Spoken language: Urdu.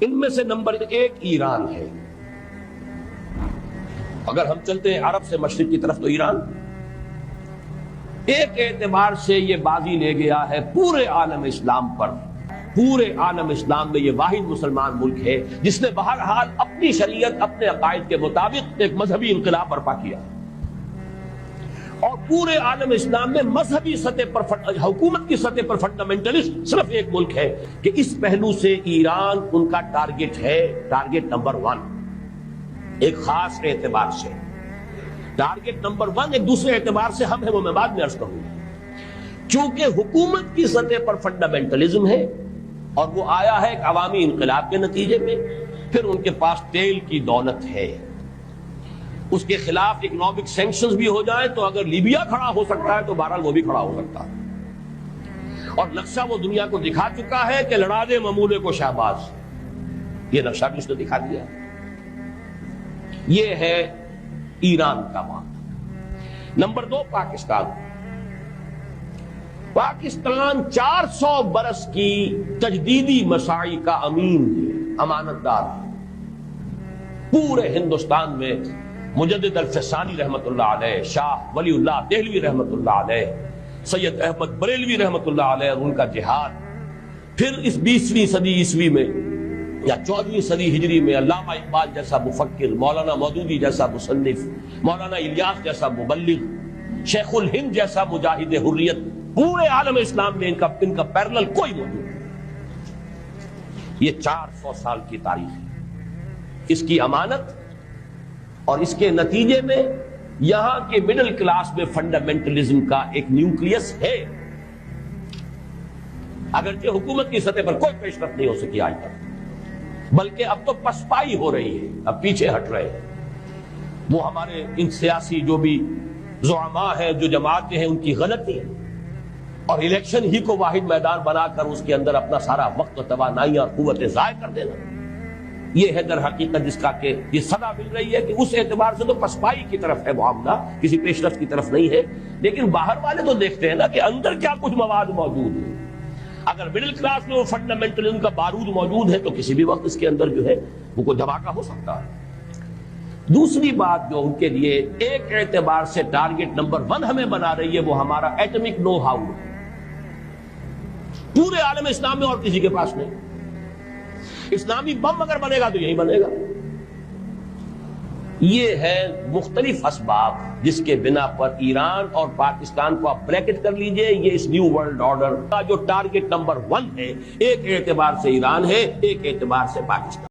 ان میں سے نمبر 1 ایران ہے۔ اگر ہم چلتے ہیں عرب سے مشرق کی طرف تو ایران ایک اعتبار سے یہ بازی لے گیا ہے پورے عالم اسلام پر۔ پورے عالم اسلام میں یہ واحد مسلمان ملک ہے جس نے بہرحال اپنی شریعت اپنے عقائد کے مطابق ایک مذہبی انقلاب برپا کیا، اور پورے عالم اسلام میں مذہبی سطح پر حکومت کی سطح پر فنڈامنٹلسٹ صرف ایک ملک ہے کہ اس پہلو سے ایران ان کا ٹارگٹ ہے، ٹارگٹ نمبر 1 ایک خاص اعتبار سے۔ ٹارگٹ نمبر 1 ایک دوسرے اعتبار سے ہم ہیں، وہ میں بعد میں عرض کروں گا۔ چونکہ حکومت کی سطح پر فنڈامنٹلزم ہے اور وہ آیا ہے ایک عوامی انقلاب کے نتیجے میں، پھر ان کے پاس تیل کی دولت ہے، اس کے خلاف اکنامک سینکشنز بھی ہو جائیں تو اگر لیبیا کھڑا ہو سکتا ہے تو بہرحال وہ بھی کھڑا ہو سکتا ہے، اور نقشہ وہ دنیا کو دکھا چکا ہے کہ لڑا دے ممولے کو شہباز، یہ نقشہ بھی اس نے دکھا دیا۔ یہ ہے ایران کا معاملہ۔ نمبر 2 پاکستان۔ پاکستان 400 برس کی تجدیدی مساعی کا امین ہے، امانت دار ہے۔ پورے ہندوستان میں مجدد الفسانی رحمت اللہ علیہ، شاہ ولی اللہ دہلوی رحمت اللہ علیہ، سید احمد بریلوی رحمت اللہ علیہ اور ان کا جہاد، پھر اس 20ویں صدی عیسوی میں یا 14ویں صدی ہجری میں علامہ اقبال جیسا مفکر، مولانا مودودی جیسا مصنف، مولانا الیاس جیسا مبلغ، شیخ الہند جیسا مجاہد حریت، پورے عالم اسلام میں ان کا پیرلل کوئی موجود نہیں۔ یہ 400 سال کی تاریخ ہے، اس کی امانت اور اس کے نتیجے میں یہاں کے مڈل کلاس میں فنڈامنٹلزم کا ایک نیوکلیس ہے، اگرچہ حکومت کی سطح پر کوئی پیشرفت نہیں ہو سکی آج تک، بلکہ اب تو پسپائی ہو رہی ہے، اب پیچھے ہٹ رہے ہیں۔ وہ ہمارے ان سیاسی جو بھی زعماء ہیں، جو جماعتیں ہیں، ان کی غلطی ہے، اور الیکشن ہی کو واحد میدان بنا کر اس کے اندر اپنا سارا وقت و توانائیاں اور قوتیں ضائع کر دینا، یہ ہے در حقیقت جس کا کہ یہ صدا مل رہی ہے کہ اس اعتبار سے تو پسپائی کی طرف ہے معاملہ، کسی پیشرفت کی طرف نہیں ہے۔ لیکن باہر والے تو دیکھتے ہیں نا کہ اندر کیا کچھ مواد موجود ہے۔ اگر مڈل کلاس میں وہ فنڈامنٹلزم کا بارود موجود ہے تو کسی بھی وقت اس کے اندر جو ہے وہ کوئی دھماکہ ہو سکتا ہے۔ دوسری بات جو ان کے لیے ایک اعتبار سے ٹارگٹ نمبر 1 ہمیں بنا رہی ہے، وہ ہمارا ایٹمک نو ہاؤ ہے۔ پورے عالم اسلام میں اور کسی کے پاس نہیں۔ اسلامی بم اگر بنے گا تو یہی بنے گا۔ یہ ہے مختلف اسباب جس کے بنا پر ایران اور پاکستان کو آپ بریکٹ کر لیجئے، یہ اس نیو ورلڈ آرڈر کا جو ٹارگٹ نمبر 1 ہے، ایک اعتبار سے ایران ہے، ایک اعتبار سے پاکستان۔